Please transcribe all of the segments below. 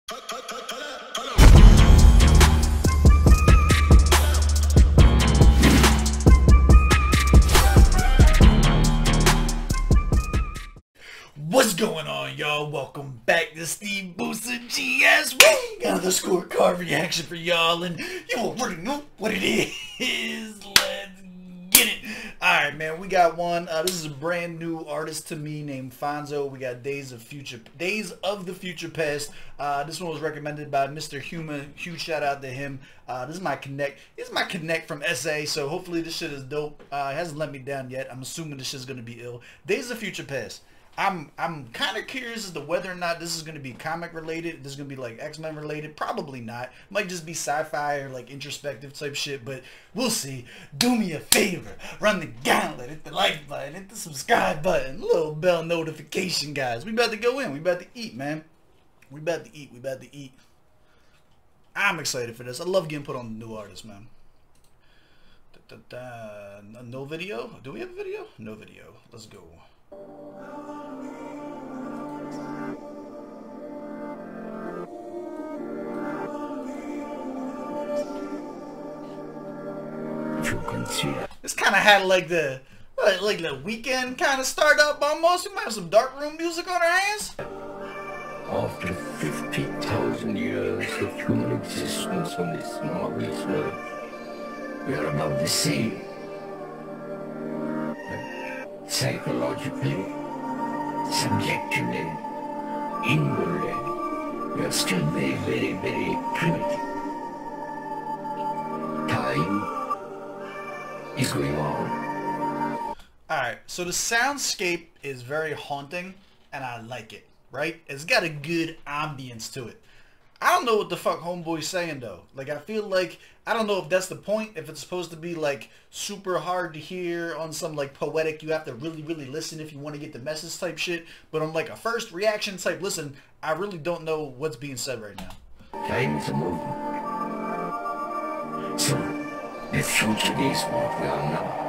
What's going on, y'all? Welcome back to SteveBussaGS. We got the scorecard reaction for y'all, and you already know what it is. Let's get it. Alright, man, we got one. This is a brand new artist to me named Fonzo. We got Days of the Future Past. This one was recommended by Mr. Huma. Huge shout out to him. This is my connect. This is my connect from SA, so hopefully this shit is dope. It hasn't let me down yet. I'm assuming this shit's gonna be ill. Days of Future Past. I'm kind of curious as to whether or not this is going to be comic related. This is going to be like X-Men related. Probably not. Might just be sci-fi or like introspective type shit, but we'll see. Do me a favor. Run the gauntlet. Hit the like button. Hit the subscribe button. Little bell notification, guys. We about to go in. We about to eat, man. We about to eat. We about to eat. I'm excited for this. I love getting put on the new artists, man. No video? Do we have a video? No video. Let's go. This kind of had like the weekend kind of startup almost. We might have some dark room music on our hands. After 50,000 years of human existence on this marvelous earth, we are above the sea. Psychologically, subjectively, inwardly, we are still very, very, very primitive. Time is going on. Alright, so the soundscape is very haunting, and I like it, right? It's got a good ambience to it. I don't know what the fuck Homeboy's saying, though. Like, I feel like, I don't know if that's the point, if it's supposed to be, like, super hard to hear on some, like, poetic, you have to really, really listen if you want to get the message type shit. But on, like, a first reaction type listen, I really don't know what's being said right now. Time is a movement. So, the future is what we are now.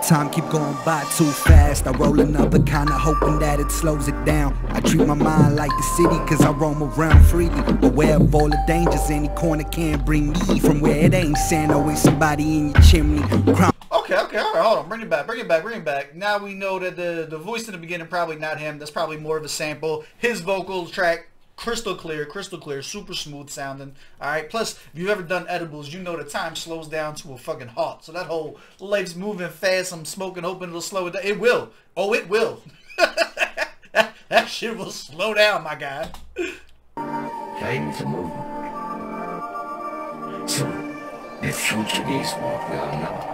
Time keep going by too fast. I roll another kinda hoping that it slows it down. I treat my mind like the city cause I roam around freely, aware of all the dangers any corner can bring me. From where it ain't sand, always somebody in your chimney. Okay, alright, hold on, bring it back. Now we know that the voice in the beginning probably not him. That's probably more of a sample. His vocal track, crystal clear, super smooth sounding. Alright, plus if you've ever done edibles, you know the time slows down to a fucking halt. So that whole life's moving fast, I'm smoking, hoping it'll slow it down. It will. Oh, it will. that shit will slow down, my guy. Time is a movement. So the future is what we are now.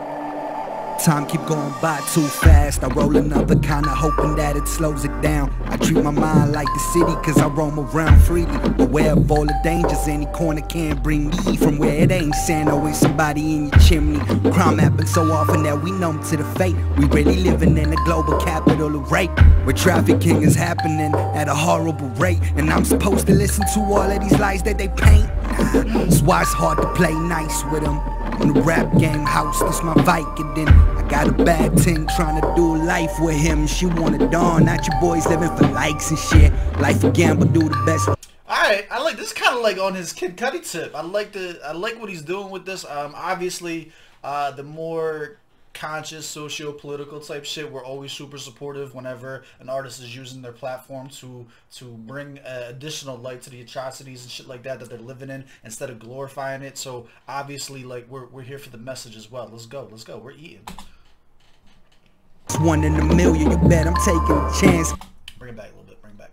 Time keep going by too fast. I roll another kinda hoping that it slows it down. I treat my mind like the city cause I roam around freely, aware of all the dangers any corner can bring me. From where it ain't sand, always somebody in your chimney. Crime happens so often that we numb to the fate. We really living in the global capital of rape, where trafficking is happening at a horrible rate. And I'm supposed to listen to all of these lies that they paint? That's why it's hard to play nice with them. In the rap game house, this my Vicodin. I got a bad 10 trying to do life with him. She wanna dawn, not your boys living for likes and shit. Life a gamble, do the best. Alright, I like this, kind of like on his Kid Cudi tip. I like what he's doing with this. Obviously, the more conscious socio-political type shit, we're always super supportive whenever an artist is using their platform to bring additional light to the atrocities and shit like that they're living in, instead of glorifying it. So obviously, like, we're here for the message as well. Let's go, we're eating. It's one in a million, you bet I'm taking a chance. Bring it back a little bit, bring it back.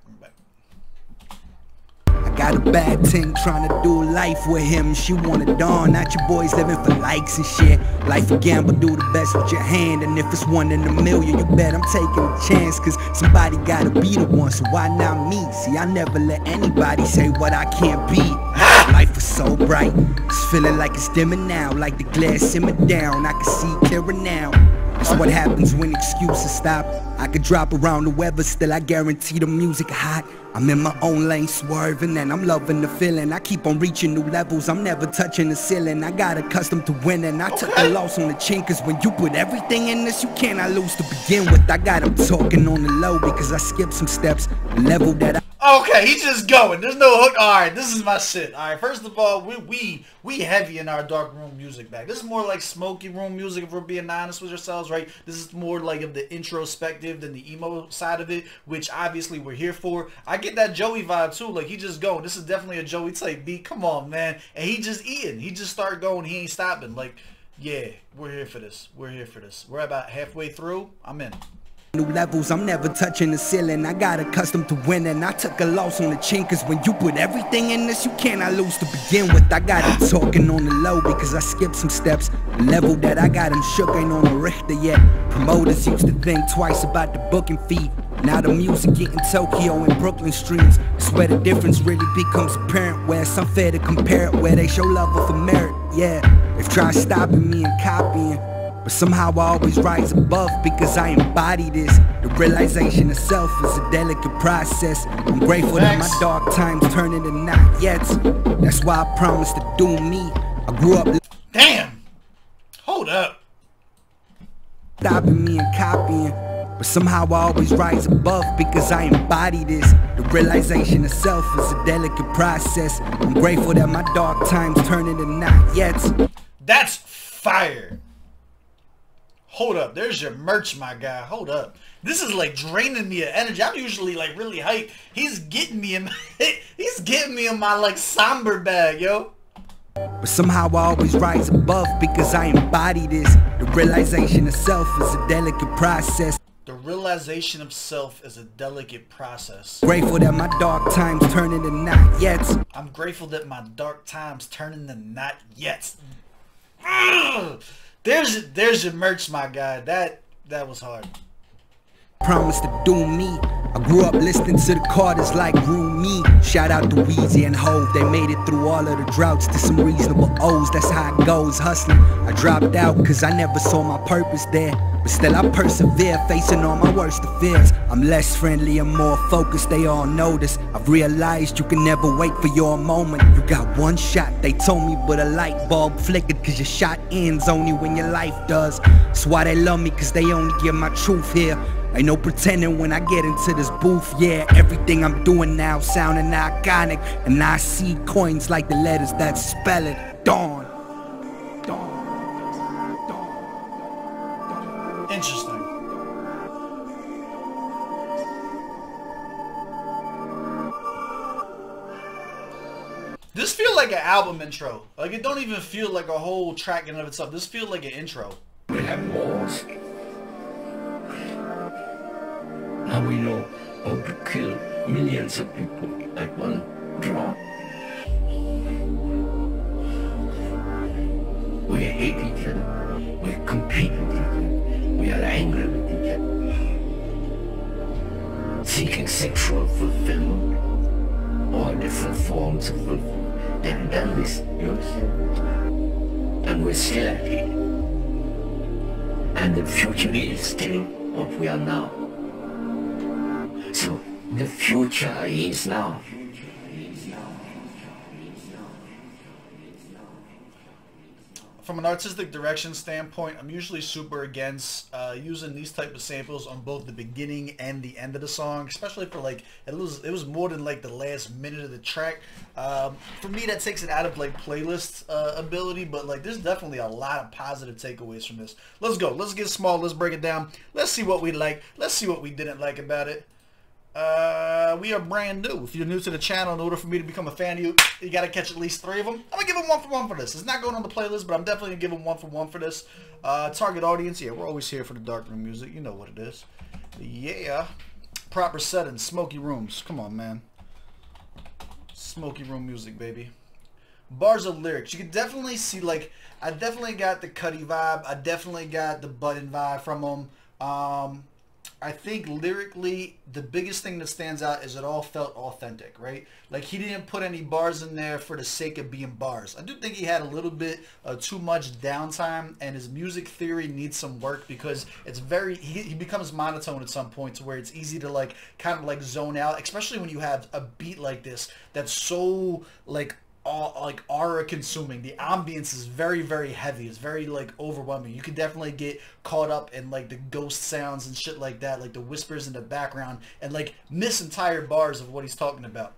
I got a bad 10 trying to do life with him. She wanna dawn, not your boys living for likes and shit. Life a gamble, do the best with your hand. And if it's one in a million, you bet I'm taking a chance. Cause somebody gotta be the one, so why not me? See, I never let anybody say what I can't be. Life is so bright, it's feeling like it's dimming now. Like the glass simmered down, I can see clearer now. That's what happens when excuses stop. I could drop around the weather, still I guarantee the music hot. I'm in my own lane swerving and I'm loving the feeling. I keep on reaching new levels, I'm never touching the ceiling. I got accustomed to winning, I took a loss on the chin. Cause when you put everything in this, you cannot lose to begin with. I got them talking on the low because I skipped some steps. The level that I... Okay, he's just going. There's no hook. All right, this is my shit. All right, first of all, we heavy in our dark room music bag. This is more like smoky room music, if we're being honest with ourselves, right? This is more like of the introspective than the emo side of it, which obviously we're here for. I get that Joey vibe too. Like, he just going. This is definitely a Joey type beat. Come on, man. And he just eating. He just started going. He ain't stopping. Like, yeah, we're here for this. We're here for this. We're about halfway through. I'm in. New levels, I'm never touching the ceiling. I got accustomed to winning. I took a loss on the chin, cause when you put everything in this, you cannot lose to begin with. I got it talking on the low because I skipped some steps. The level that I got him shook ain't on the Richter yet. Promoters used to think twice about the booking fee. Now the music getting Tokyo and Brooklyn streams. It's where the difference really becomes apparent, where it's unfair to compare it, where they show love of a merit. Yeah, they've tried stopping me and copying, but somehow I always rise above because I embody this. The realization of self is a delicate process. I'm grateful that my dark times turn into not yet. That's why I promised to do me. I grew up. Damn! Hold up. Stopping me and copying, but somehow I always rise above because I embody this. The realization of self is a delicate process. I'm grateful that my dark times turn into not yet. That's fire. Hold up, there's your merch, my guy. Hold up. This is like draining me of energy. I'm usually like really hyped. He's getting me in my like somber bag, yo. But somehow I always rise above because I embody this. The realization of self is a delicate process. The realization of self is a delicate process. Grateful that my dark times turn into not yet. I'm grateful that my dark times turn into not yet. Ugh. There's your merch, my guy. That was hard. Promise to do me. I grew up listening to the Carters like Room Me. Shout out to Weezy and Hove. They made it through all of the droughts to some reasonable O's. That's how it goes, hustling. I dropped out cause I never saw my purpose there, but still I persevere, facing all my worst of fears. I'm less friendly and more focused, they all notice. I've realized you can never wait for your moment. You got one shot, they told me, but a light bulb flickered cause your shot ends only when your life does. That's why they love me, cause they only get my truth here. Ain't no pretending when I get into this booth. Yeah, everything I'm doing now sounding iconic, and I see coins like the letters that spell it. Dawn. Interesting. This feel like an album intro. Like, it don't even feel like a whole track in and of itself. This feel like an intro. We have wars. Now we know how to kill millions of people at one drop. We hate each other. We compete with each other. We are angry with each other. Seeking sexual fulfillment. All different forms of fulfillment. They've done this, yes. And we're still at it. And the future is still what we are now. So the future is now. From an artistic direction standpoint, I'm usually super against using these type of samples on both the beginning and the end of the song, especially for like it was more than like the last minute of the track. For me, that takes it out of like playlist ability, but like there's definitely a lot of positive takeaways from this. Let's go. Let's get small. Let's break it down. Let's see what we like. Let's see what we didn't like about it. We are brand new. If you're new to the channel, in order for me to become a fan of you, you gotta catch at least 3 of them. I'm gonna give them 1 for 1 for this. It's not going on the playlist, but I'm definitely gonna give them 1 for 1 for this. Target audience, yeah, we're always here for the darkroom music. You know what it is. Yeah. Proper settings, smoky rooms. Come on, man. Smoky room music, baby. Bars of lyrics. You can definitely see, like, I definitely got the Cuddy vibe. I definitely got the Button vibe from him. I think lyrically, the biggest thing that stands out is it all felt authentic, right? Like, he didn't put any bars in there for the sake of being bars. I do think he had a little bit too much downtime, and his music theory needs some work because it's very, he becomes monotone at some point to where it's easy to like kind of like zone out, especially when you have a beat like this that's so like like aura consuming. The ambience is very, very heavy. It's very like overwhelming. You can definitely get caught up in like the ghost sounds and shit like that, like the whispers in the background, and like miss entire bars of what he's talking about.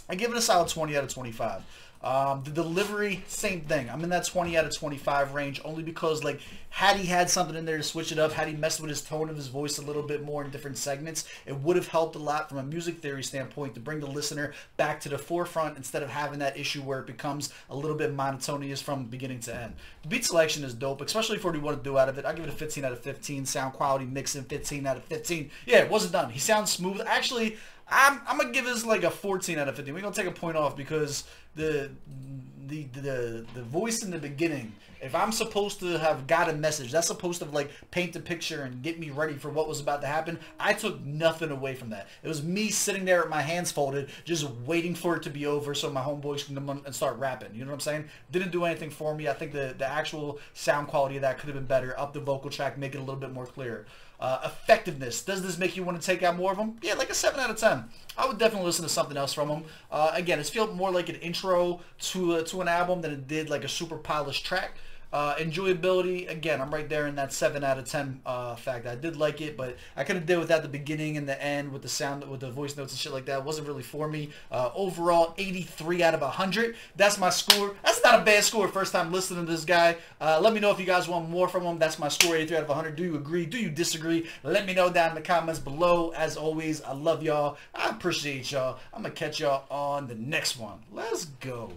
I give it a solid 20 out of 25. The delivery, same thing. I'm in that 20 out of 25 range only because, like, had he had something in there to switch it up, had he messed with his tone of his voice a little bit more in different segments, it would have helped a lot from a music theory standpoint to bring the listener back to the forefront instead of having that issue where it becomes a little bit monotonous from beginning to end. The beat selection is dope, especially for what he wanted to do out of it. I give it a 15 out of 15. Sound quality, mixing, 15 out of 15. Yeah, it wasn't done. He sounds smooth. Actually, I'm gonna give this like a 14 out of 15. We're gonna take a point off because the voice in the beginning, if I'm supposed to have got a message, that's supposed to like paint the picture and get me ready for what was about to happen. I took nothing away from that. It was me sitting there with my hands folded, just waiting for it to be over so my homeboys can come on and start rapping. You know what I'm saying? Didn't do anything for me. I think the actual sound quality of that could have been better. Up the vocal track, make it a little bit more clear. Effectiveness. Does this make you want to take out more of them? Yeah, like a 7 out of 10. I would definitely listen to something else from him. Again, it's felt more like an intro to an album than it did like a super polished track. Enjoyability, again, I'm right there in that 7 out of 10 fact. I did like it, but I could have did without the beginning and the end with the sound, with the voice notes and shit like that. It wasn't really for me. Overall, 83 out of 100. That's my score. That's not a bad score first time listening to this guy. Let me know if you guys want more from him. That's my score, 83 out of 100. Do you agree? Do you disagree? Let me know down in the comments below. As always, I love y'all. I appreciate y'all. I'm going to catch y'all on the next one. Let's go.